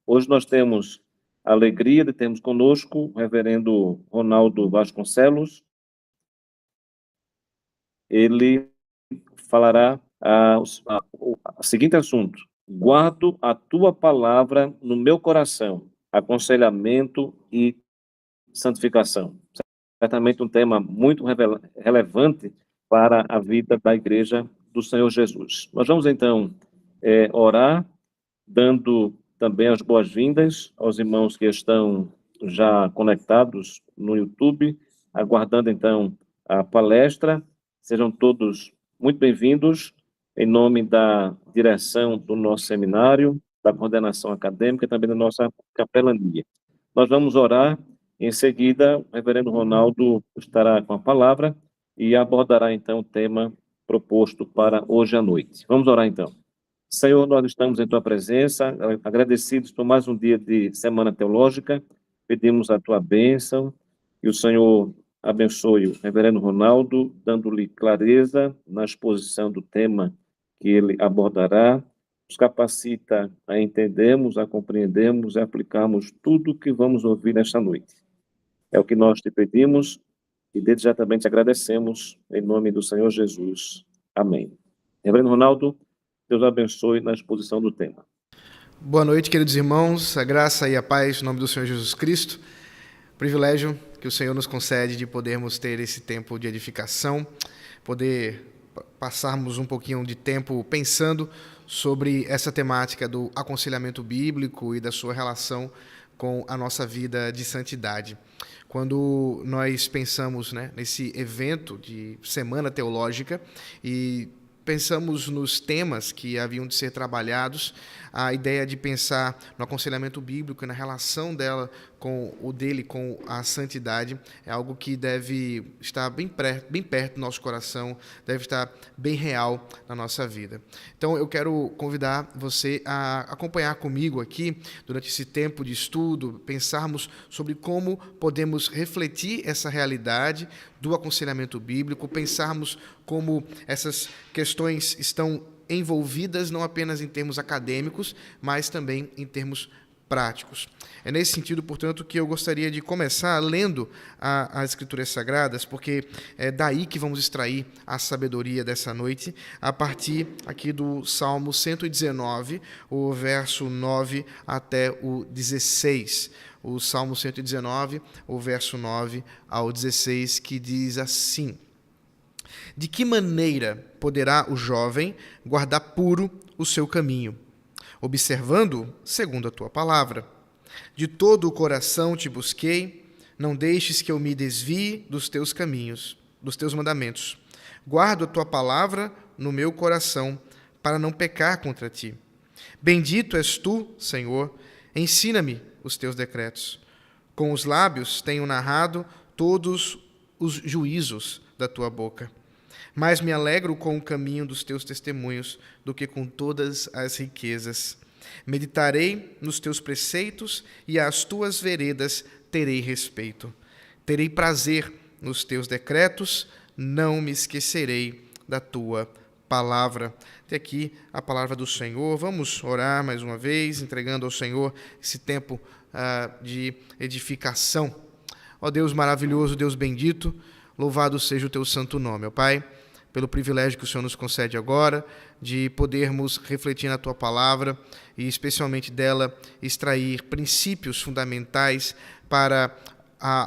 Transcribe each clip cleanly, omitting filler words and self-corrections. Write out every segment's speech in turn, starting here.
Hoje nós temos a alegria de termos conosco o reverendo Ronaldo Vasconcelos. Ele falará o seguinte assunto: guardo a tua palavra no meu coração, aconselhamento e santificação. Certamente um tema muito relevante para a vida da Igreja do Senhor Jesus. Nós vamos então orar, dando também as boas-vindas aos irmãos que estão já conectados no YouTube, aguardando então a palestra. Sejam todos muito bem-vindos, em nome da direção do nosso seminário, da coordenação acadêmica e também da nossa capelania. Nós vamos orar, em seguida o reverendo Ronaldo estará com a palavra e abordará então o tema proposto para hoje à noite. Vamos orar então. Senhor, nós estamos em Tua presença, agradecidos por mais um dia de Semana Teológica, pedimos a Tua bênção, e o Senhor abençoe o reverendo Ronaldo, dando-lhe clareza na exposição do tema que ele abordará, nos capacita a entendermos, a compreendermos e aplicarmos tudo o que vamos ouvir nesta noite. É o que nós te pedimos e desde já também te agradecemos, em nome do Senhor Jesus. Amém. Reverendo Ronaldo, Deus abençoe na exposição do tema. Boa noite, queridos irmãos, a graça e a paz em nome do Senhor Jesus Cristo. Privilégio que o Senhor nos concede de podermos ter esse tempo de edificação, poder passarmos um pouquinho de tempo pensando sobre essa temática do aconselhamento bíblico e da sua relação com a nossa vida de santidade. Quando nós pensamos, nesse evento de Semana Teológica e pensamos nos temas que haviam de ser trabalhados, a ideia de pensar no aconselhamento bíblico e na relação dele com a santidade é algo que deve estar bem perto do nosso coração, deve estar bem real na nossa vida. Então eu quero convidar você a acompanhar comigo aqui, durante esse tempo de estudo, pensarmos sobre como podemos refletir essa realidade do aconselhamento bíblico, pensarmos como essas questões estão envolvidas não apenas em termos acadêmicos, mas também em termos práticos. É nesse sentido, portanto, que eu gostaria de começar lendo as Escrituras Sagradas, porque é daí que vamos extrair a sabedoria dessa noite, a partir aqui do Salmo 119, o verso 9 até o 16. O Salmo 119, o verso 9 ao 16, que diz assim: de que maneira poderá o jovem guardar puro o seu caminho, observando segundo a tua palavra? De todo o coração te busquei, não deixes que eu me desvie dos teus caminhos, dos teus mandamentos. Guardo a tua palavra no meu coração, para não pecar contra ti. Bendito és tu, Senhor, ensina-me os teus decretos. Com os lábios tenho narrado todos os juízos da tua boca. Mas me alegro com o caminho dos teus testemunhos do que com todas as riquezas. Meditarei nos teus preceitos e às tuas veredas terei respeito. Terei prazer nos teus decretos, não me esquecerei da tua palavra. Até aqui a palavra do Senhor. Vamos orar mais uma vez, entregando ao Senhor esse tempo de edificação. Ó Deus maravilhoso, Deus bendito, louvado seja o teu santo nome, ó Pai, pelo privilégio que o Senhor nos concede agora de podermos refletir na Tua Palavra e especialmente dela extrair princípios fundamentais para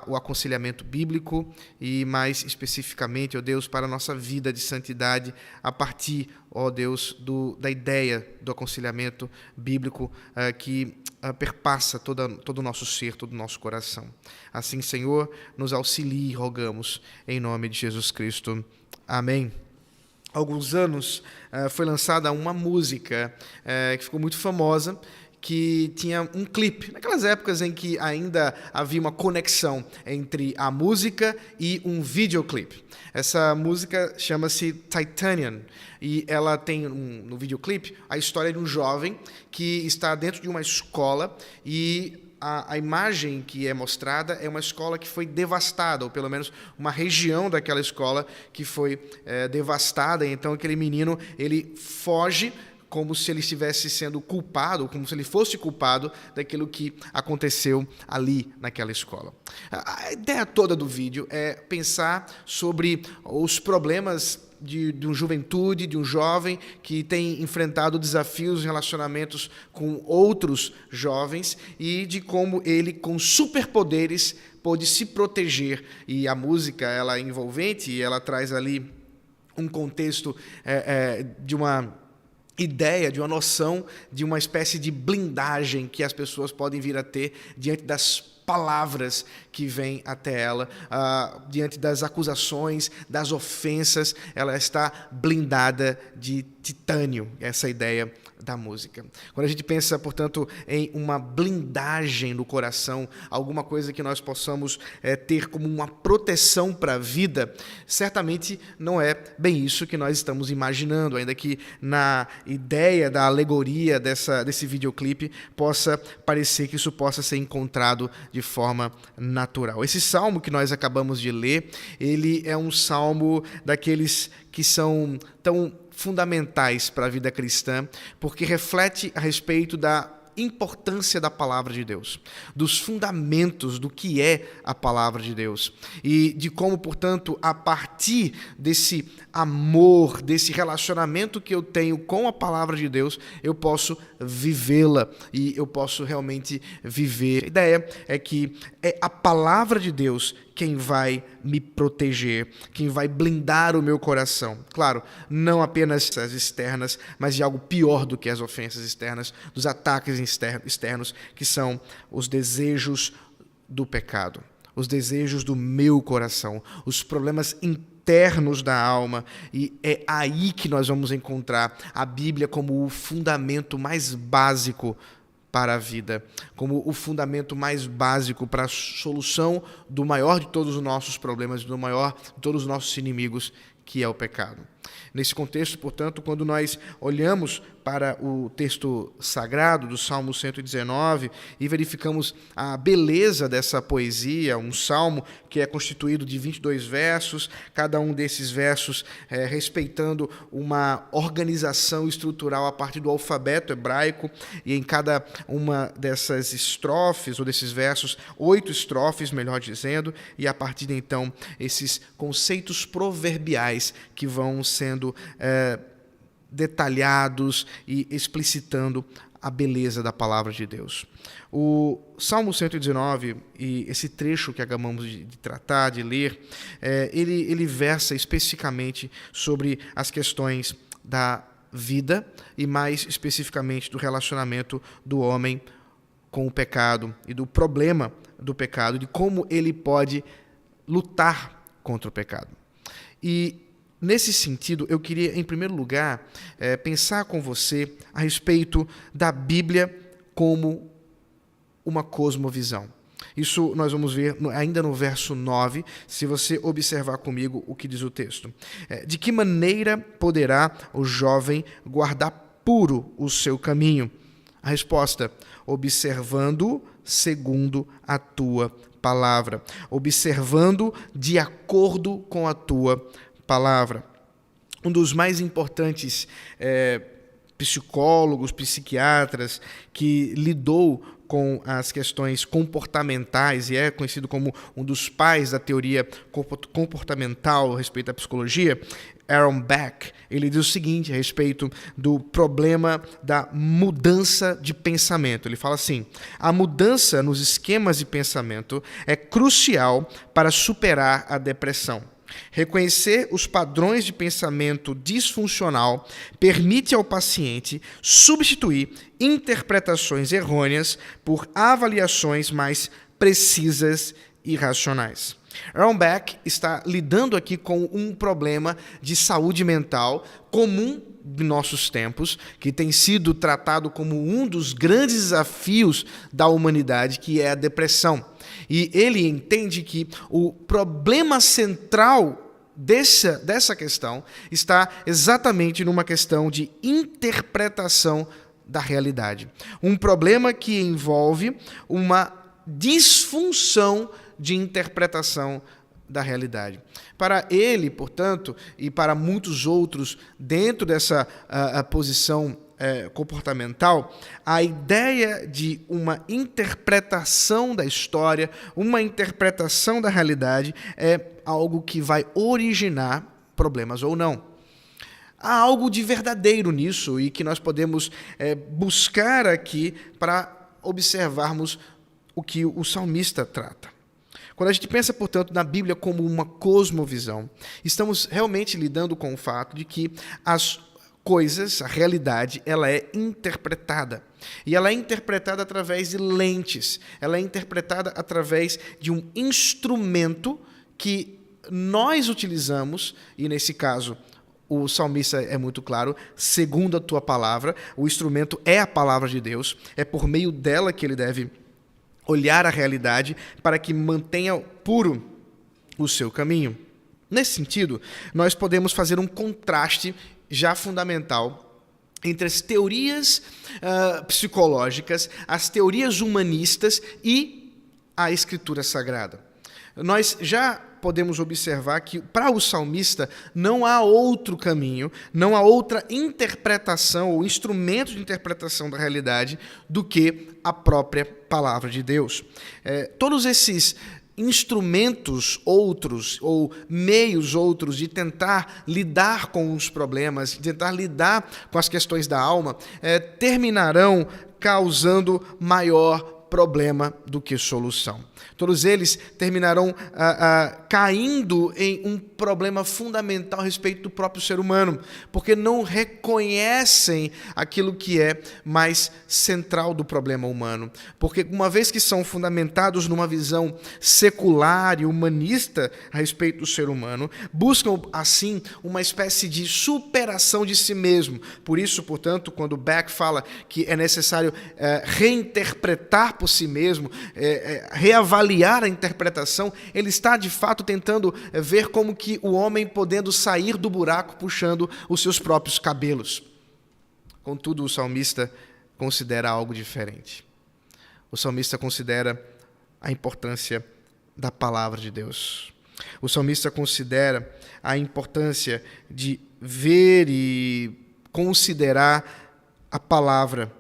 o aconselhamento bíblico e mais especificamente, ó Deus, para a nossa vida de santidade a partir, ó Deus, da ideia do aconselhamento bíblico que perpassa todo o nosso ser, todo o nosso coração. Assim, Senhor, nos auxilie, rogamos, em nome de Jesus Cristo. Amém. Há alguns anos foi lançada uma música que ficou muito famosa, que tinha um clipe, naquelas épocas em que ainda havia uma conexão entre a música e um videoclipe. Essa música chama-se Titanium e ela tem no videoclipe a história de um jovem que está dentro de uma escola e a imagem que é mostrada é uma escola que foi devastada, ou pelo menos uma região daquela escola que foi devastada. Então aquele menino ele foge como se ele estivesse sendo culpado, como se ele fosse culpado daquilo que aconteceu ali naquela escola. A ideia toda do vídeo é pensar sobre os problemas de uma juventude, de um jovem que tem enfrentado desafios em relacionamentos com outros jovens e de como ele, com superpoderes, pôde se proteger. E a música, ela é envolvente e ela traz ali um contexto de uma ideia, de uma noção, de uma espécie de blindagem que as pessoas podem vir a ter diante das palavras que vêm até ela, diante das acusações, das ofensas, ela está blindada de titânio, essa ideia da música. Quando a gente pensa, portanto, em uma blindagem no coração, alguma coisa que nós possamos ter como uma proteção para a vida, certamente não é bem isso que nós estamos imaginando, ainda que na ideia da alegoria desse videoclipe possa parecer que isso possa ser encontrado de forma natural. Esse salmo que nós acabamos de ler, ele é um salmo daqueles que são tão fundamentais para a vida cristã, porque reflete a respeito da importância da palavra de Deus, dos fundamentos do que é a palavra de Deus e de como, portanto, a partir desse amor, desse relacionamento que eu tenho com a palavra de Deus, eu posso vivê-la e eu posso realmente viver. A ideia é que é a palavra de Deus quem vai me proteger, quem vai blindar o meu coração. Claro, não apenas as externas, mas de algo pior do que as ofensas externas, dos ataques externos, que são os desejos do pecado, os desejos do meu coração, os problemas internos da alma. E é aí que nós vamos encontrar a Bíblia como o fundamento mais básico para a vida, como o fundamento mais básico para a solução do maior de todos os nossos problemas, do maior de todos os nossos inimigos, que é o pecado. Nesse contexto, portanto, quando nós olhamos para o texto sagrado do Salmo 119 e verificamos a beleza dessa poesia, um salmo que é constituído de 22 versos, cada um desses versos respeitando uma organização estrutural a partir do alfabeto hebraico, e em cada uma dessas estrofes, ou desses versos, 8 estrofes, melhor dizendo, e a partir de então, esses conceitos proverbiais que vão sendo detalhados e explicitando a beleza da palavra de Deus. O Salmo 119, e esse trecho que acabamos de tratar, de ler, ele versa especificamente sobre as questões da vida e mais especificamente do relacionamento do homem com o pecado e do problema do pecado, de como ele pode lutar contra o pecado. E nesse sentido, eu queria, em primeiro lugar, pensar com você a respeito da Bíblia como uma cosmovisão. Isso nós vamos ver ainda no verso 9, se você observar comigo o que diz o texto. De que maneira poderá o jovem guardar puro o seu caminho? A resposta: observando segundo a tua palavra, observando de acordo com a tua palavra. Um dos mais importantes psicólogos, psiquiatras que lidou com as questões comportamentais e é conhecido como um dos pais da teoria comportamental a respeito da psicologia, Aaron Beck, ele diz o seguinte a respeito do problema da mudança de pensamento. Ele fala assim: a mudança nos esquemas de pensamento é crucial para superar a depressão. Reconhecer os padrões de pensamento disfuncional permite ao paciente substituir interpretações errôneas por avaliações mais precisas e racionais. Aaron Beck está lidando aqui com um problema de saúde mental comum de nossos tempos, que tem sido tratado como um dos grandes desafios da humanidade, que é a depressão. E ele entende que o problema central dessa questão está exatamente numa questão de interpretação da realidade. Um problema que envolve uma disfunção de interpretação da realidade. Para ele, portanto, e para muitos outros dentro dessa posição comportamental, a ideia de uma interpretação da história, uma interpretação da realidade, é algo que vai originar problemas ou não. Há algo de verdadeiro nisso e que nós podemos buscar aqui para observarmos o que o salmista trata. Quando a gente pensa, portanto, na Bíblia como uma cosmovisão, estamos realmente lidando com o fato de que as coisas, a realidade, ela é interpretada. E ela é interpretada através de lentes. Ela é interpretada através de um instrumento que nós utilizamos, e nesse caso o salmista é muito claro, segundo a tua palavra, o instrumento é a palavra de Deus, é por meio dela que ele deve olhar a realidade para que mantenha puro o seu caminho. Nesse sentido, nós podemos fazer um contraste já fundamental entre as teorias psicológicas, as teorias humanistas e a Escritura Sagrada. Nós já podemos observar que, para o salmista, não há outro caminho, não há outra interpretação ou instrumento de interpretação da realidade do que a própria palavra de Deus. Todos esses instrumentos outros ou meios outros de tentar lidar com os problemas, de tentar lidar com as questões da alma, terminarão causando maior problema do que solução. Todos eles terminarão caindo em um problema fundamental a respeito do próprio ser humano, porque não reconhecem aquilo que é mais central do problema humano. Porque uma vez que são fundamentados numa visão secular e humanista a respeito do ser humano, buscam, assim, uma espécie de superação de si mesmo. Por isso, portanto, quando Beck fala que é necessário reinterpretar por si mesmo, reavaliar a interpretação, ele está de fato tentando ver como que o homem podendo sair do buraco puxando os seus próprios cabelos. Contudo, o salmista considera algo diferente. O salmista considera a importância da palavra de Deus. O salmista considera a importância de ver e considerar a palavra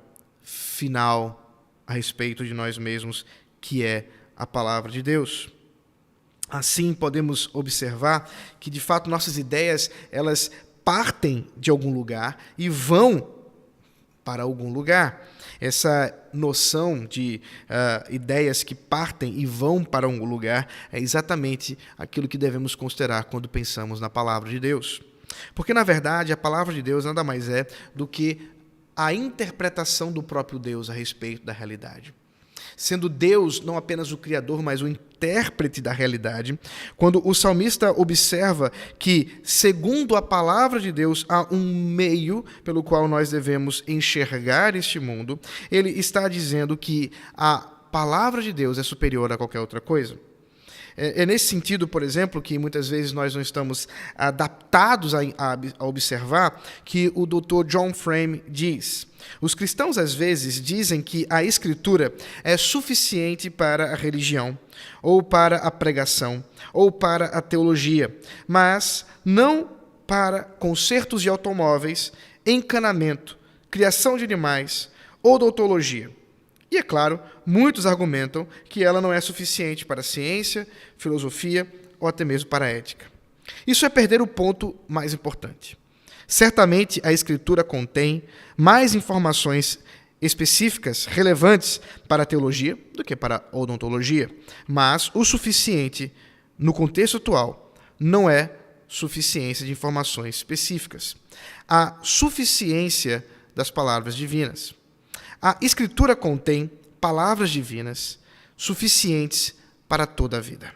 final a respeito de nós mesmos, que é a palavra de Deus. Assim, podemos observar que, de fato, nossas ideias, elas partem de algum lugar e vão para algum lugar. Essa noção de ideias que partem e vão para algum lugar é exatamente aquilo que devemos considerar quando pensamos na palavra de Deus. Porque, na verdade, a palavra de Deus nada mais é do que a interpretação do próprio Deus a respeito da realidade. Sendo Deus não apenas o Criador, mas o intérprete da realidade, quando o salmista observa que, segundo a palavra de Deus, há um meio pelo qual nós devemos enxergar este mundo, ele está dizendo que a palavra de Deus é superior a qualquer outra coisa. É nesse sentido, por exemplo, que muitas vezes nós não estamos adaptados a observar que o Dr. John Frame diz: os cristãos às vezes dizem que a Escritura é suficiente para a religião, ou para a pregação, ou para a teologia, mas não para consertos de automóveis, encanamento, criação de animais, odontologia. E, é claro, muitos argumentam que ela não é suficiente para a ciência, filosofia ou até mesmo para a ética. Isso é perder o ponto mais importante. Certamente, a Escritura contém mais informações específicas, relevantes para a teologia do que para a odontologia, mas o suficiente, no contexto atual, não é suficiência de informações específicas. Há suficiência das palavras divinas. A Escritura contém palavras divinas suficientes para toda a vida.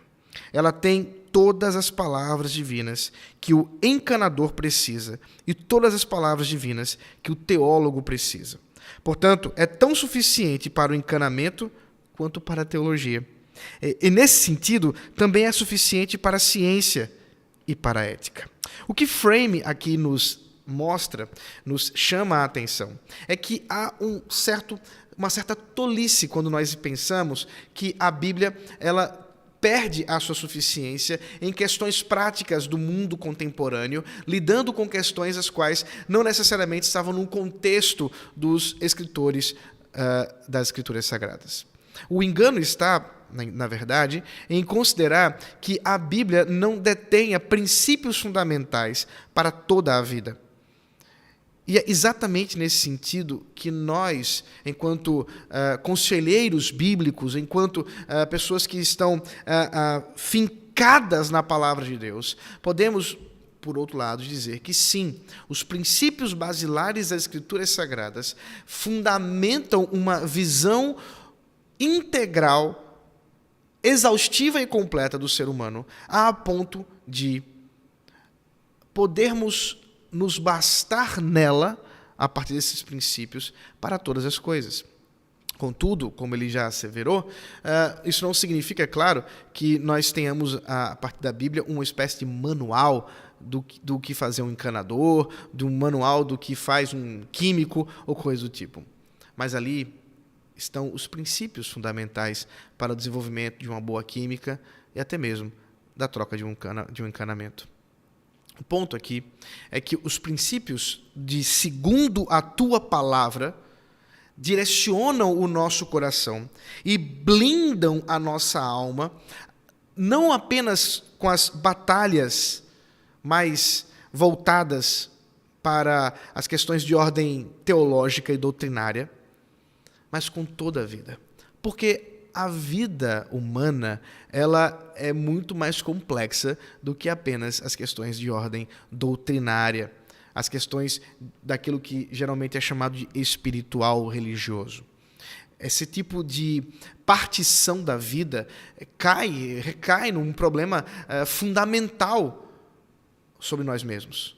Ela tem todas as palavras divinas que o encanador precisa e todas as palavras divinas que o teólogo precisa. Portanto, é tão suficiente para o encanamento quanto para a teologia. E nesse sentido, também é suficiente para a ciência e para a ética. O que Frame aqui nos mostra, nos chama a atenção, é que há uma certa tolice quando nós pensamos que a Bíblia ela perde a sua suficiência em questões práticas do mundo contemporâneo, lidando com questões as quais não necessariamente estavam no contexto dos escritores das Escrituras Sagradas. O engano está, na verdade, em considerar que a Bíblia não detenha princípios fundamentais para toda a vida. E é exatamente nesse sentido que nós, enquanto conselheiros bíblicos, enquanto pessoas que estão fincadas na palavra de Deus, podemos, por outro lado, dizer que sim, os princípios basilares das Escrituras Sagradas fundamentam uma visão integral, exaustiva e completa do ser humano, a ponto de podermos nos bastar nela, a partir desses princípios, para todas as coisas. Contudo, como ele já asseverou, isso não significa, claro, que nós tenhamos, a partir da Bíblia, uma espécie de manual do que fazer um encanador, de um manual do que faz um químico ou coisa do tipo. Mas ali estão os princípios fundamentais para o desenvolvimento de uma boa química e até mesmo da troca de um encanamento. O ponto aqui é que os princípios de segundo a tua palavra direcionam o nosso coração e blindam a nossa alma, não apenas com as batalhas mais voltadas para as questões de ordem teológica e doutrinária, mas com toda a vida. Porque a vida humana, ela é muito mais complexa do que apenas as questões de ordem doutrinária, as questões daquilo que geralmente é chamado de espiritual religioso. Esse tipo de partição da vida recai num problema fundamental sobre nós mesmos.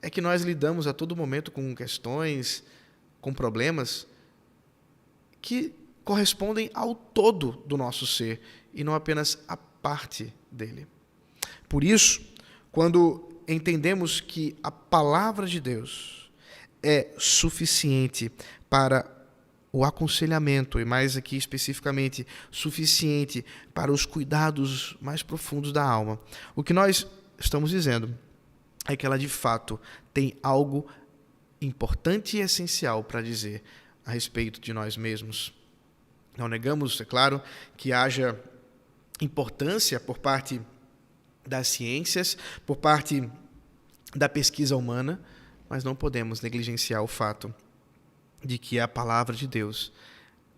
É que nós lidamos a todo momento com questões, com problemas que correspondem ao todo do nosso ser e não apenas à parte dele. Por isso, quando entendemos que a palavra de Deus é suficiente para o aconselhamento, e mais aqui especificamente, suficiente para os cuidados mais profundos da alma, o que nós estamos dizendo é que ela de fato tem algo importante e essencial para dizer a respeito de nós mesmos. Não negamos, é claro, que haja importância por parte das ciências, por parte da pesquisa humana, mas não podemos negligenciar o fato de que a palavra de Deus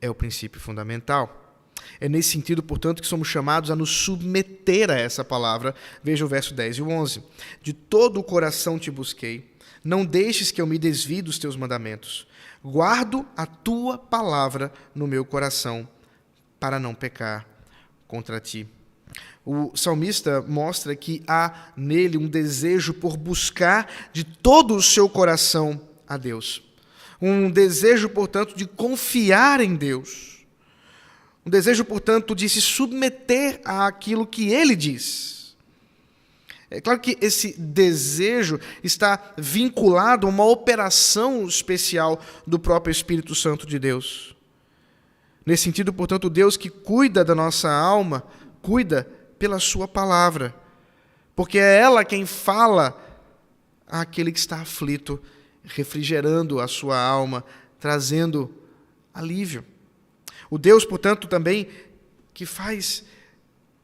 é o princípio fundamental. É nesse sentido, portanto, que somos chamados a nos submeter a essa palavra. Veja o verso 10 e o 11. De todo o coração te busquei, não deixes que eu me desvie dos teus mandamentos. Guardo a tua palavra no meu coração, para não pecar contra ti. O salmista mostra que há nele um desejo por buscar de todo o seu coração a Deus. Um desejo, portanto, de confiar em Deus. Um desejo, portanto, de se submeter àquilo que ele diz. É claro que esse desejo está vinculado a uma operação especial do próprio Espírito Santo de Deus. Nesse sentido, portanto, Deus que cuida da nossa alma, cuida pela sua palavra, porque é ela quem fala àquele que está aflito, refrigerando a sua alma, trazendo alívio. O Deus, portanto, também que faz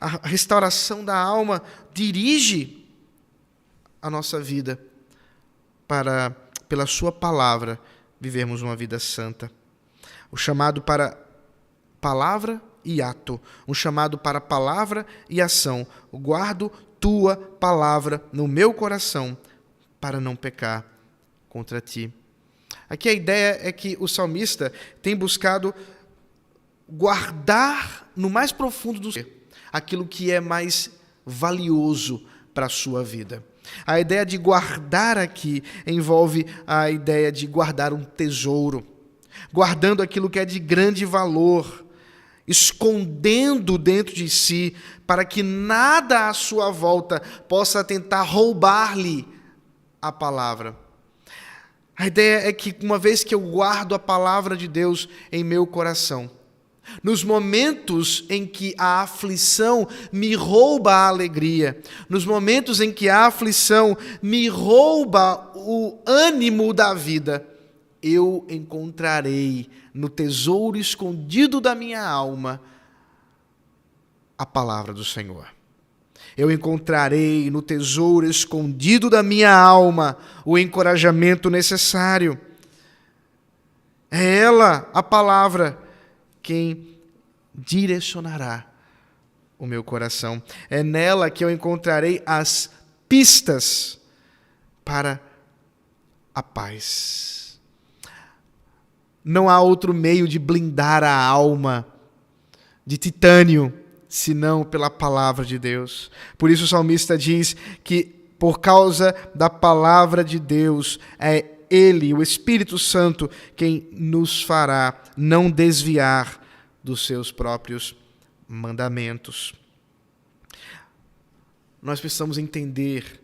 a restauração da alma, dirige a nossa vida para, pela sua palavra, vivermos uma vida santa. O chamado para palavra e ato, um chamado para palavra e ação. Guardo tua palavra no meu coração para não pecar contra ti. Aqui a ideia é que o salmista tem buscado guardar no mais profundo do ser aquilo que é mais valioso para a sua vida. A ideia de guardar aqui envolve a ideia de guardar um tesouro, guardando aquilo que é de grande valor, escondendo dentro de si, para que nada à sua volta possa tentar roubar-lhe a palavra. A ideia é que, uma vez que eu guardo a palavra de Deus em meu coração, Nos momentos em que a aflição me rouba a alegria, nos momentos em que a aflição me rouba o ânimo da vida, eu encontrarei no tesouro escondido da minha alma a palavra do Senhor. Eu encontrarei no tesouro escondido da minha alma o encorajamento necessário. É ela, a palavra, quem direcionará o meu coração. É nela que eu encontrarei as pistas para a paz. Não há outro meio de blindar a alma de titânio senão pela palavra de Deus. Por isso o salmista diz que por causa da palavra de Deus é Ele, o Espírito Santo, quem nos fará não desviar dos seus próprios mandamentos. Nós precisamos entender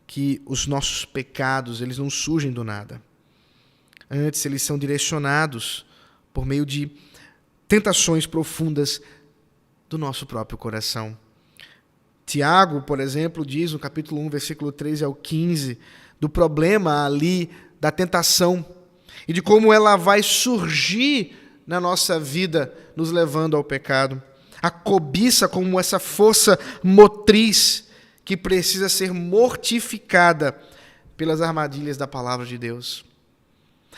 que os nossos pecados, eles não surgem do nada. Antes, eles são direcionados por meio de tentações profundas do nosso próprio coração. Tiago, por exemplo, diz no capítulo 1, versículo 13 ao 15, do problema ali da tentação e de como ela vai surgir na nossa vida, nos levando ao pecado. A cobiça como essa força motriz que precisa ser mortificada pelas armadilhas da palavra de Deus.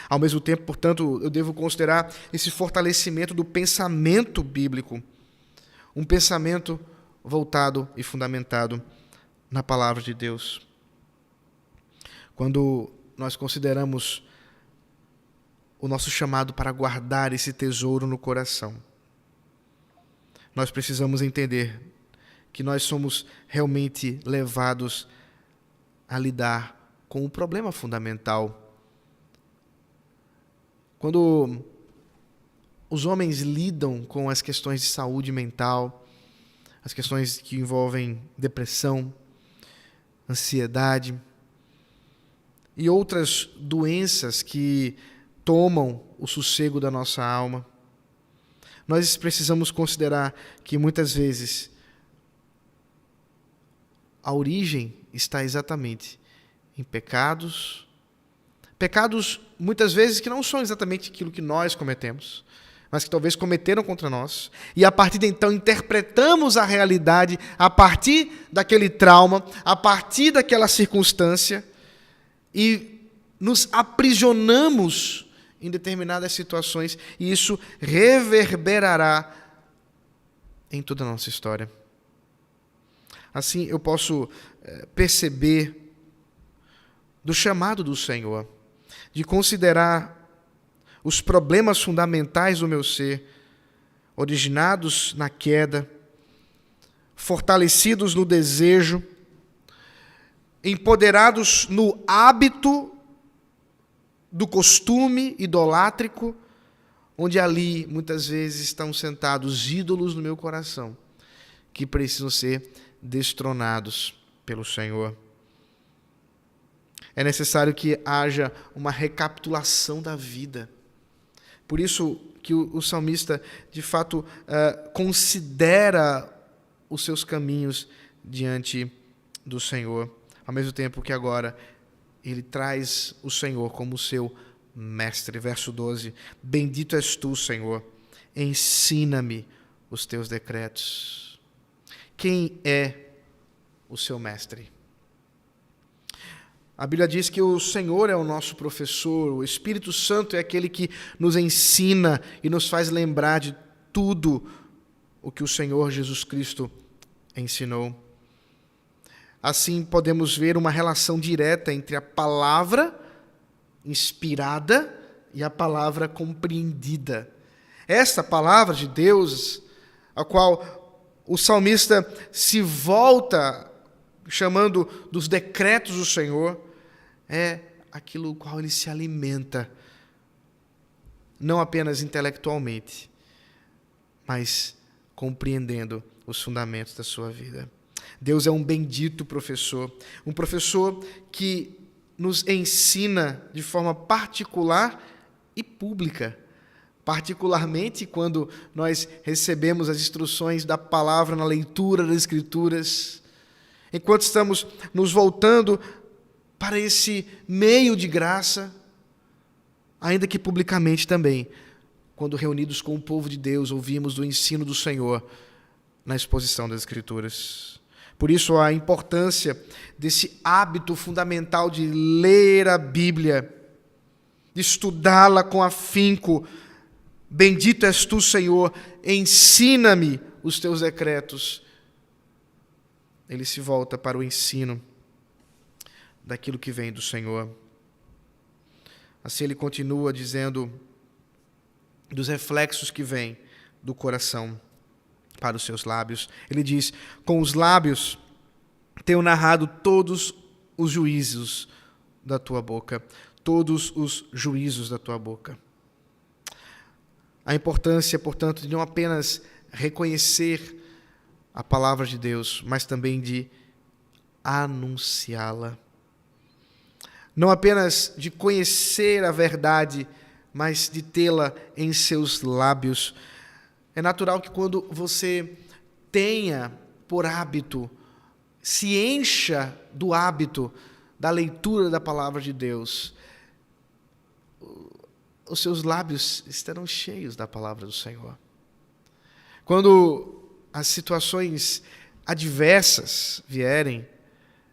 Ao mesmo tempo, portanto, eu devo considerar esse fortalecimento do pensamento bíblico, um pensamento voltado e fundamentado na palavra de Deus. Quando nós consideramos o nosso chamado para guardar esse tesouro no coração, nós precisamos entender que nós somos realmente levados a lidar com o problema fundamental. Quando os homens lidam com as questões de saúde mental, as questões que envolvem depressão, ansiedade e outras doenças que tomam o sossego da nossa alma, nós precisamos considerar que muitas vezes a origem está exatamente em pecados muitas vezes que não são exatamente aquilo que nós cometemos, mas que talvez cometeram contra nós. E a partir de então interpretamos a realidade a partir daquele trauma, a partir daquela circunstância e nos aprisionamos em determinadas situações e isso reverberará em toda a nossa história. Assim eu posso perceber do chamado do Senhor, de considerar os problemas fundamentais do meu ser, originados na queda, fortalecidos no desejo, empoderados no hábito do costume idolátrico, onde ali muitas vezes estão sentados ídolos no meu coração, que precisam ser destronados pelo Senhor. É necessário que haja uma recapitulação da vida. Por isso que o salmista, de fato, considera os seus caminhos diante do Senhor, ao mesmo tempo que agora ele traz o Senhor como seu mestre. Verso 12, bendito és tu, Senhor, ensina-me os teus decretos. Quem é o seu mestre? A Bíblia diz que o Senhor é o nosso professor, o Espírito Santo é aquele que nos ensina e nos faz lembrar de tudo o que o Senhor Jesus Cristo ensinou. Assim, podemos ver uma relação direta entre a palavra inspirada e a palavra compreendida. Esta palavra de Deus, a qual o salmista se volta chamando dos decretos do Senhor, é aquilo qual ele se alimenta, não apenas intelectualmente, mas compreendendo os fundamentos da sua vida. Deus é um bendito professor, um professor que nos ensina de forma particular e pública, particularmente quando nós recebemos as instruções da palavra na leitura das Escrituras, enquanto estamos nos voltando para esse meio de graça, ainda que publicamente também, quando reunidos com o povo de Deus, ouvimos do ensino do Senhor na exposição das Escrituras. Por isso, a importância desse hábito fundamental de ler a Bíblia, de estudá-la com afinco. Bendito és tu, Senhor, ensina-me os teus decretos. Ele se volta para o ensino daquilo que vem do Senhor. Assim ele continua dizendo dos reflexos que vêm do coração para os seus lábios. Ele diz: com os lábios tenho narrado todos os juízos da tua boca. Todos os juízos da tua boca. A importância, portanto, de não apenas reconhecer a palavra de Deus, mas também de anunciá-la. Não apenas de conhecer a verdade, mas de tê-la em seus lábios. É natural que quando você tenha por hábito, se encha do hábito da leitura da palavra de Deus, os seus lábios estarão cheios da palavra do Senhor. Quando as situações adversas vierem,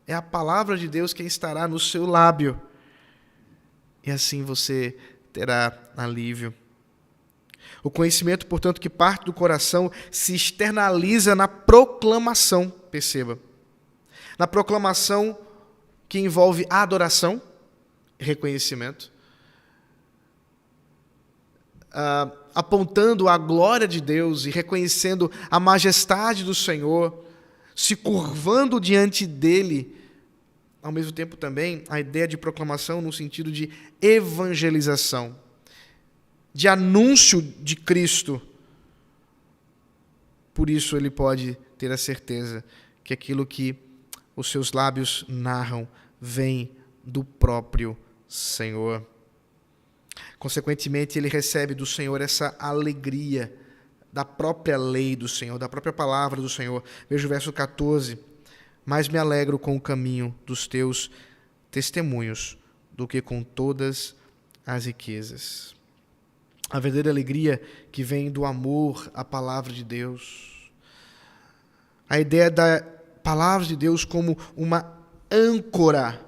é a palavra de Deus quem estará no seu lábio. E assim você terá alívio. O conhecimento, portanto, que parte do coração se externaliza na proclamação, perceba. Na proclamação que envolve adoração e reconhecimento, apontando a glória de Deus e reconhecendo a majestade do Senhor, se curvando diante dele. Ao mesmo tempo também a ideia de proclamação no sentido de evangelização, de anúncio de Cristo. Por isso ele pode ter a certeza que aquilo que os seus lábios narram vem do próprio Senhor. Consequentemente, ele recebe do Senhor essa alegria da própria lei do Senhor, da própria palavra do Senhor. Veja o verso 14. Mais me alegro com o caminho dos teus testemunhos do que com todas as riquezas. A verdadeira alegria que vem do amor à palavra de Deus. A ideia da palavra de Deus como uma âncora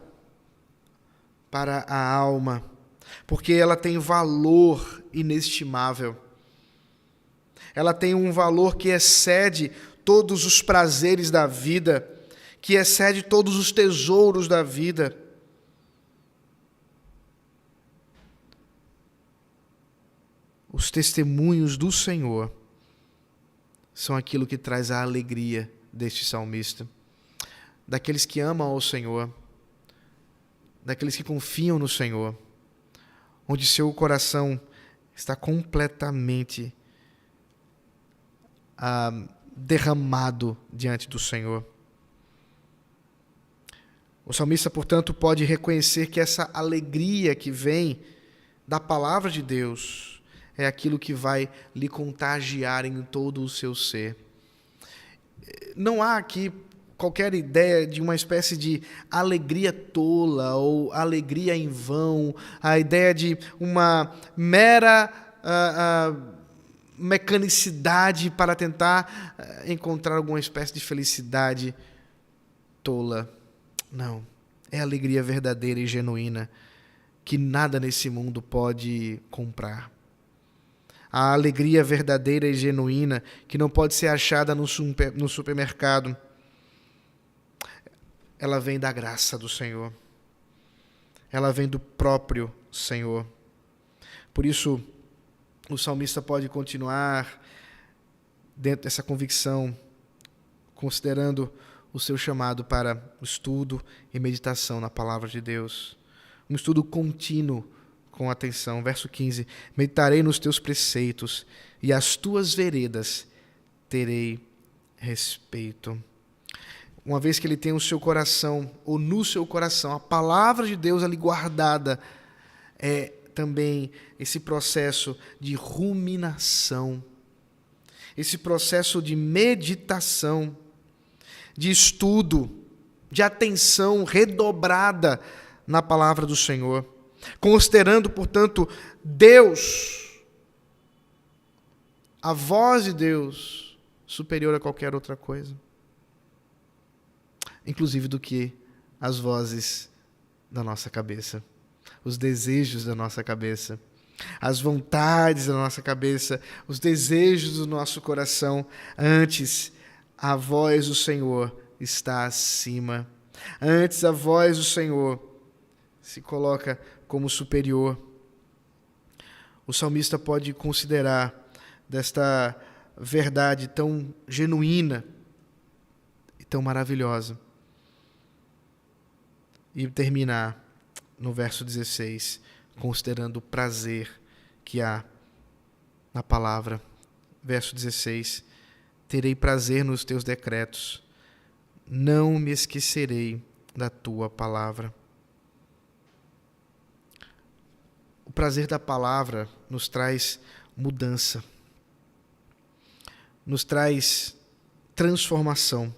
para a alma, porque ela tem valor inestimável. Ela tem um valor que excede todos os prazeres da vida, que excede todos os tesouros da vida. Os testemunhos do Senhor são aquilo que traz a alegria deste salmista, daqueles que amam ao Senhor, daqueles que confiam no Senhor, onde seu coração está completamente derramado diante do Senhor. O salmista, portanto, pode reconhecer que essa alegria que vem da palavra de Deus é aquilo que vai lhe contagiar em todo o seu ser. Não há aqui qualquer ideia de uma espécie de alegria tola ou alegria em vão, a ideia de uma mera mecanicidade para tentar encontrar alguma espécie de felicidade tola. Não, é alegria verdadeira e genuína que nada nesse mundo pode comprar. A alegria verdadeira e genuína que não pode ser achada no supermercado. Ela vem da graça do Senhor. Ela vem do próprio Senhor. Por isso, o salmista pode continuar dentro dessa convicção, considerando o seu chamado para o estudo e meditação na palavra de Deus. Um estudo contínuo com atenção. Verso 15. Meditarei nos teus preceitos e às tuas veredas terei respeito. Uma vez que ele tem o seu coração, ou no seu coração, a palavra de Deus ali guardada, também esse processo de ruminação, esse processo de meditação, de estudo, de atenção redobrada na palavra do Senhor, considerando, portanto, Deus, a voz de Deus, superior a qualquer outra coisa, inclusive do que as vozes da nossa cabeça, os desejos da nossa cabeça, as vontades da nossa cabeça, os desejos do nosso coração. Antes, a voz do Senhor está acima. Antes, a voz do Senhor se coloca como superior. O salmista pode considerar desta verdade tão genuína e tão maravilhosa e terminar no verso 16, considerando o prazer que há na palavra. Verso 16: terei prazer nos teus decretos, não me esquecerei da tua palavra. O prazer da palavra nos traz mudança, nos traz transformação,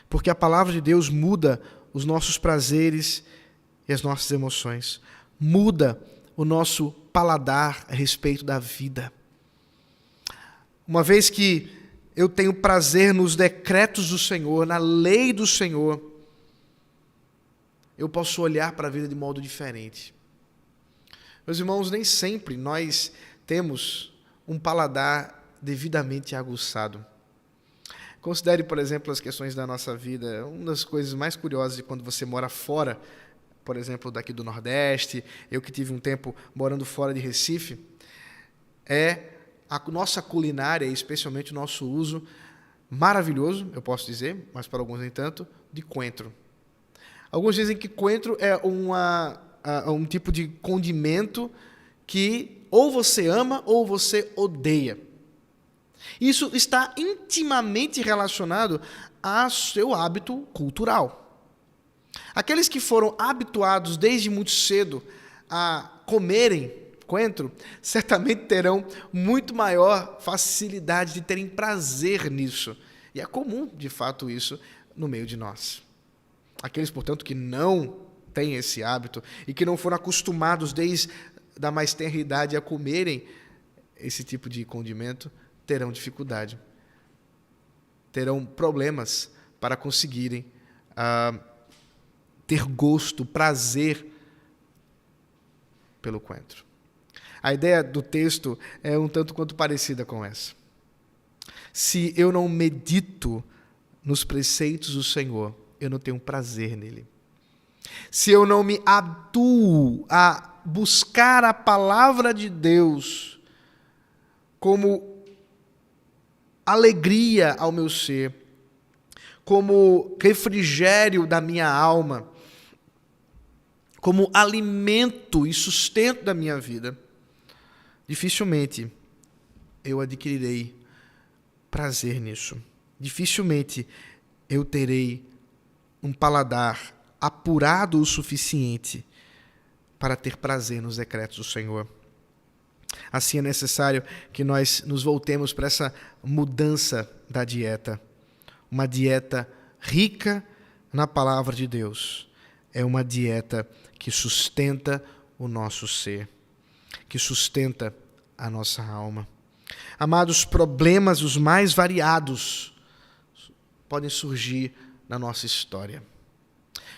porque a palavra de Deus muda os nossos prazeres e as nossas emoções, muda o nosso paladar a respeito da vida. Uma vez que eu tenho prazer nos decretos do Senhor, na lei do Senhor, eu posso olhar para a vida de modo diferente. Meus irmãos, nem sempre nós temos um paladar devidamente aguçado. Considere, por exemplo, as questões da nossa vida. Uma das coisas mais curiosas de quando você mora fora, por exemplo, daqui do Nordeste, eu que tive um tempo morando fora de Recife, é a nossa culinária, especialmente o nosso uso maravilhoso, eu posso dizer, mas para alguns nem tanto, de coentro. Alguns dizem que coentro é um tipo de condimento que ou você ama ou você odeia. Isso está intimamente relacionado ao seu hábito cultural. Aqueles que foram habituados desde muito cedo a comerem coentro, certamente terão muito maior facilidade de terem prazer nisso. E é comum, de fato, isso no meio de nós. Aqueles, portanto, que não têm esse hábito e que não foram acostumados desde a mais tenra idade a comerem esse tipo de condimento, terão dificuldade, terão problemas para conseguirem ter gosto, prazer pelo coentro. A ideia do texto é um tanto quanto parecida com essa. Se eu não medito nos preceitos do Senhor, eu não tenho prazer nele. Se eu não me habituo a buscar a palavra de Deus como alegria ao meu ser, como refrigério da minha alma, como alimento e sustento da minha vida, dificilmente eu adquirirei prazer nisso. Dificilmente eu terei um paladar apurado o suficiente para ter prazer nos decretos do Senhor. Assim é necessário que nós nos voltemos para essa mudança da dieta. Uma dieta rica na palavra de Deus. É uma dieta que sustenta o nosso ser, que sustenta a nossa alma. Amados, problemas os mais variados podem surgir na nossa história.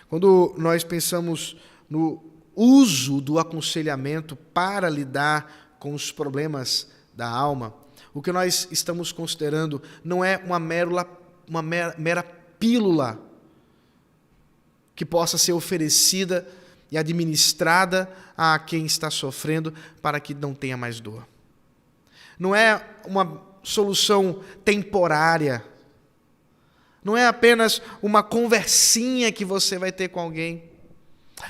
Quando nós pensamos no uso do aconselhamento para lidar com os problemas da alma, o que nós estamos considerando não é uma mera pílula que possa ser oferecida e administrada a quem está sofrendo para que não tenha mais dor. Não é uma solução temporária. Não é apenas uma conversinha que você vai ter com alguém.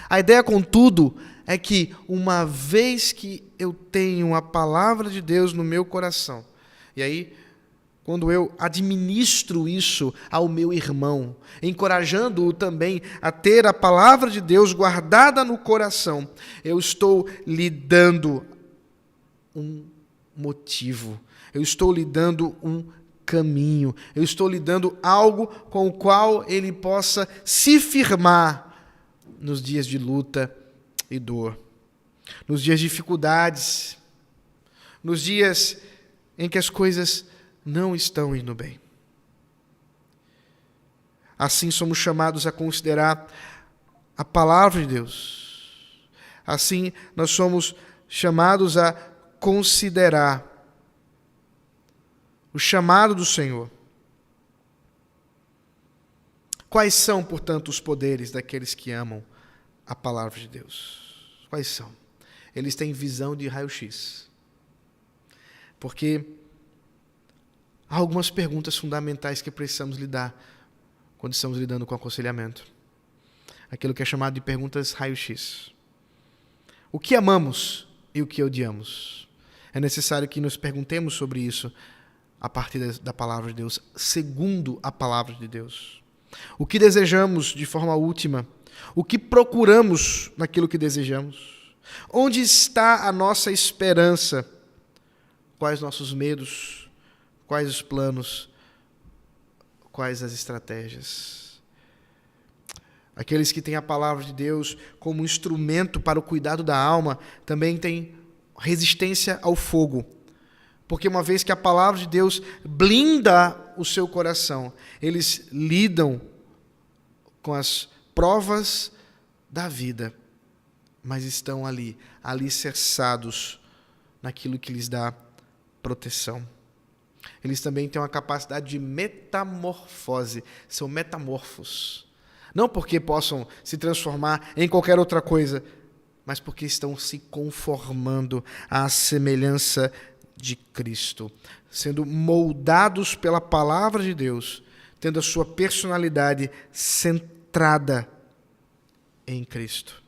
A ideia, contudo, é que uma vez que eu tenho a palavra de Deus no meu coração, e aí quando eu administro isso ao meu irmão, encorajando-o também a ter a palavra de Deus guardada no coração, eu estou lhe dando um motivo, eu estou lhe dando um caminho, eu estou lhe dando algo com o qual ele possa se firmar nos dias de luta e dor, nos dias de dificuldades, nos dias em que as coisas não estão indo bem. Assim somos chamados a considerar a palavra de Deus. Assim nós somos chamados a considerar o chamado do Senhor. Quais são, portanto, os poderes daqueles que amam a palavra de Deus? Quais são? Eles têm visão de raio-x. Porque há algumas perguntas fundamentais que precisamos lidar quando estamos lidando com aconselhamento. Aquilo que é chamado de perguntas raio-x. O que amamos e o que odiamos? É necessário que nos perguntemos sobre isso a partir da palavra de Deus, segundo a palavra de Deus. O que desejamos de forma última? O que procuramos naquilo que desejamos? Onde está a nossa esperança? Quais nossos medos? Quais os planos? Quais as estratégias? Aqueles que têm a palavra de Deus como instrumento para o cuidado da alma também têm resistência ao fogo. Porque uma vez que a palavra de Deus blinda o seu coração, eles lidam com as provas da vida, mas estão ali, alicerçados naquilo que lhes dá proteção. Eles também têm uma capacidade de metamorfose, são metamorfos. Não porque possam se transformar em qualquer outra coisa, mas porque estão se conformando à semelhança de Cristo, sendo moldados pela palavra de Deus, tendo a sua personalidade centrada em Cristo.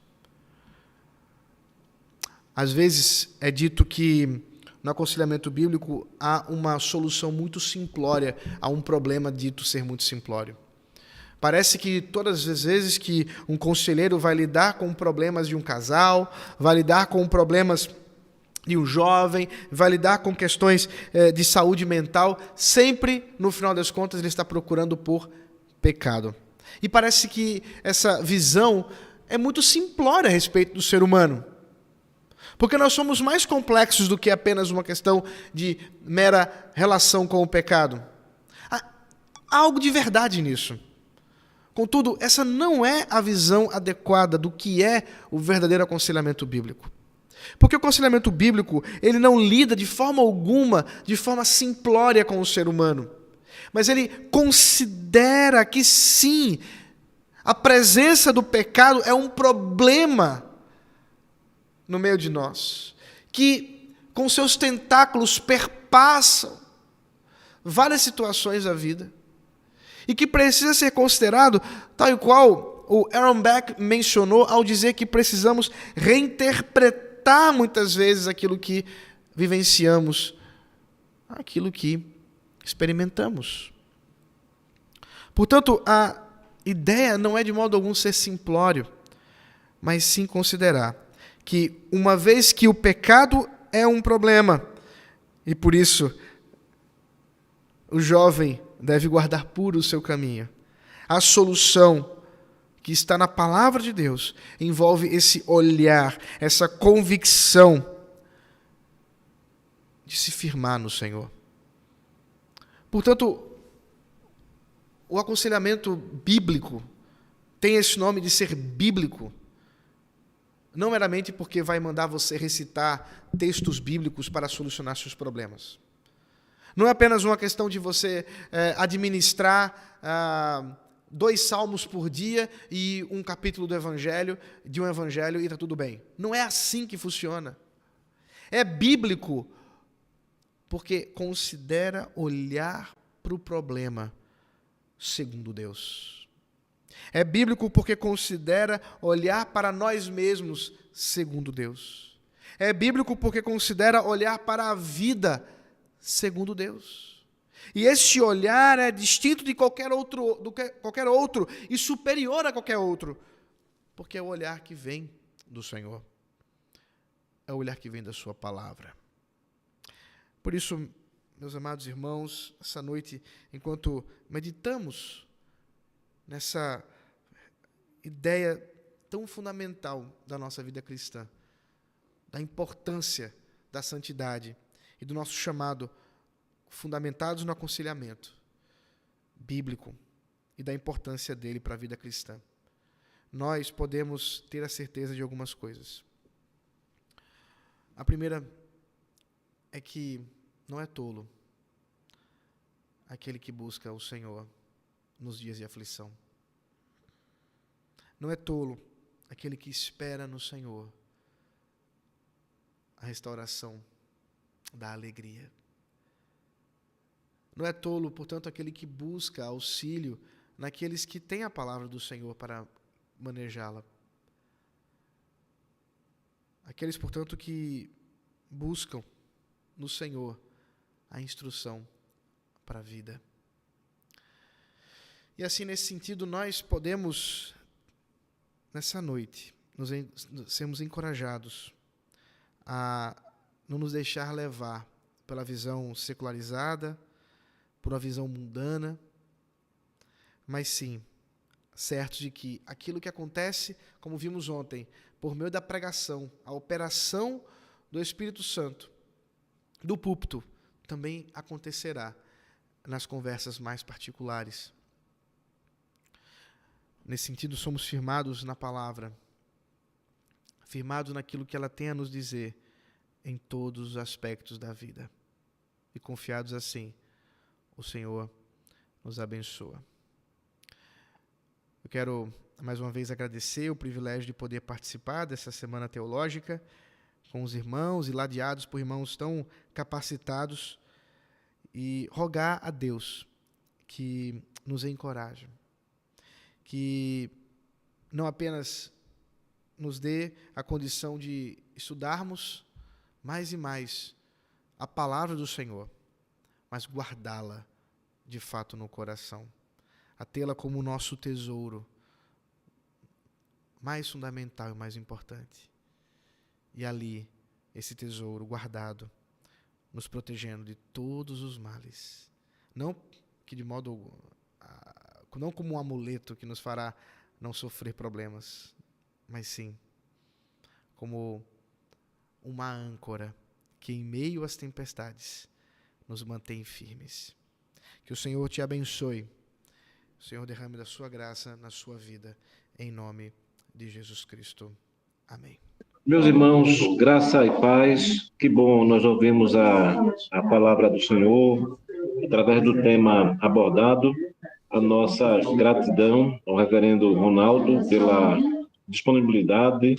Às vezes é dito que no aconselhamento bíblico há uma solução muito simplória a um problema dito ser muito simplório. Parece que todas as vezes que um conselheiro vai lidar com problemas de um casal, vai lidar com problemas de um jovem, vai lidar com questões de saúde mental, sempre, no final das contas, ele está procurando por pecado. E parece que essa visão é muito simplória a respeito do ser humano. Porque nós somos mais complexos do que apenas uma questão de mera relação com o pecado. Há algo de verdade nisso. Contudo, essa não é a visão adequada do que é o verdadeiro aconselhamento bíblico. Porque o aconselhamento bíblico, ele não lida de forma alguma, de forma simplória com o ser humano. Mas ele considera que sim, a presença do pecado é um problema no meio de nós, que com seus tentáculos perpassam várias situações da vida, e que precisa ser considerado, tal e qual o Aaron Beck mencionou ao dizer que precisamos reinterpretar muitas vezes aquilo que vivenciamos, aquilo que experimentamos. Portanto, a ideia não é de modo algum ser simplório, mas sim considerar que uma vez que o pecado é um problema, e por isso o jovem deve guardar puro o seu caminho, a solução que está na palavra de Deus envolve esse olhar, essa convicção de se firmar no Senhor. Portanto, o aconselhamento bíblico tem esse nome de ser bíblico, não meramente porque vai mandar você recitar textos bíblicos para solucionar seus problemas. Não é apenas uma questão de você administrar 2 salmos por dia e um capítulo do Evangelho, de um Evangelho, e está tudo bem. Não é assim que funciona. É bíblico porque considera olhar para o problema segundo Deus. É bíblico porque considera olhar para nós mesmos segundo Deus. É bíblico porque considera olhar para a vida segundo Deus. E este olhar é distinto de qualquer outro e superior a qualquer outro, porque é o olhar que vem do Senhor. É o olhar que vem da sua palavra. Por isso, meus amados irmãos, essa noite, enquanto meditamos nessa ideia tão fundamental da nossa vida cristã, da importância da santidade e do nosso chamado fundamentados no aconselhamento bíblico e da importância dele para a vida cristã, nós podemos ter a certeza de algumas coisas. A primeira é que não é tolo aquele que busca o Senhor nos dias de aflição. Não é tolo aquele que espera no Senhor a restauração da alegria. Não é tolo, portanto, aquele que busca auxílio naqueles que têm a palavra do Senhor para manejá-la. Aqueles, portanto, que buscam no Senhor a instrução para a vida. E assim, nesse sentido, nós podemos, nessa noite, sermos encorajados a não nos deixar levar pela visão secularizada, por uma visão mundana, mas sim, certos de que aquilo que acontece, como vimos ontem, por meio da pregação, a operação do Espírito Santo, do púlpito, também acontecerá nas conversas mais particulares. Nesse sentido, somos firmados na palavra, firmados naquilo que ela tem a nos dizer em todos os aspectos da vida. E confiados assim, o Senhor nos abençoa. Eu quero, mais uma vez, agradecer o privilégio de poder participar dessa Semana Teológica com os irmãos e ladeados por irmãos tão capacitados e rogar a Deus que nos encoraje, que não apenas nos dê a condição de estudarmos mais e mais a palavra do Senhor, mas guardá-la de fato no coração, a tê-la como o nosso tesouro mais fundamental e mais importante. E ali, esse tesouro guardado, nos protegendo de todos os males. Não como um amuleto que nos fará não sofrer problemas, mas sim como uma âncora que em meio às tempestades nos mantém firmes. Que o Senhor te abençoe. O Senhor derrame da sua graça na sua vida, em nome de Jesus Cristo. Amém. Meus irmãos, graça e paz, que bom nós ouvimos a palavra do Senhor, através do tema abordado, a nossa gratidão ao reverendo Ronaldo pela disponibilidade,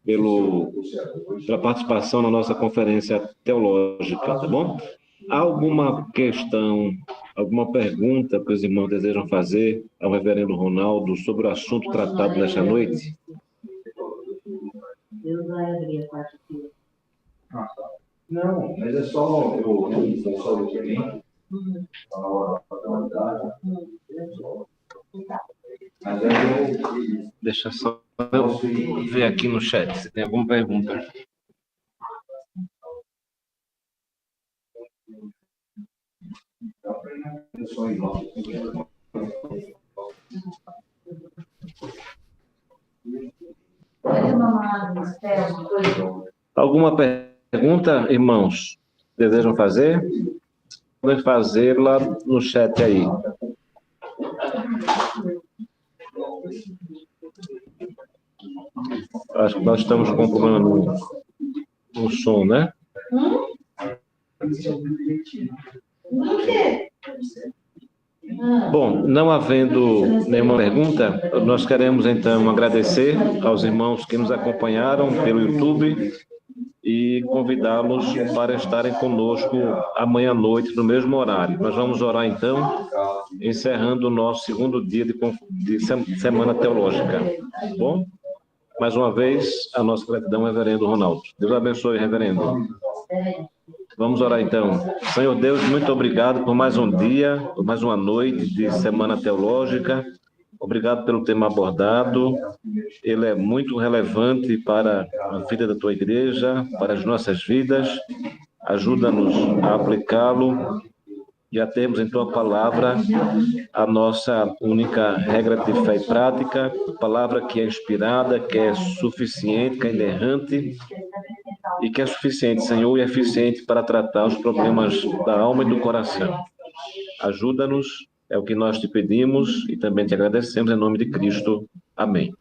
pela participação na nossa conferência teológica, tá bom? Há alguma questão, alguma pergunta que os irmãos desejam fazer ao reverendo Ronaldo sobre o assunto tratado nesta noite? Deus vai abrir a parte aqui. Não, mas é só o que vem. Deixa só eu ver aqui no chat se tem alguma pergunta. Alguma pergunta, irmãos? Desejam fazer? Podem fazê-la no chat aí. Acho que nós estamos com um problema no som, né? Bom, não havendo nenhuma pergunta, nós queremos então agradecer aos irmãos que nos acompanharam pelo YouTube e convidá-los para estarem conosco amanhã à noite, no mesmo horário. Nós vamos orar então, encerrando o nosso segundo dia de Semana Teológica. Bom? Mais uma vez, a nossa gratidão, reverendo Ronaldo. Deus abençoe, reverendo. Vamos orar então. Senhor Deus, muito obrigado por mais um dia, por mais uma noite de semana teológica. Obrigado pelo tema abordado. Ele é muito relevante para a vida da tua igreja, para as nossas vidas. Ajuda-nos a aplicá-lo e a termos em tua palavra a nossa única regra de fé e prática, palavra que é inspirada, que é suficiente, que é inerrante e que é suficiente, Senhor, e eficiente para tratar os problemas da alma e do coração. Ajuda-nos, é o que nós te pedimos e também te agradecemos em nome de Cristo. Amém.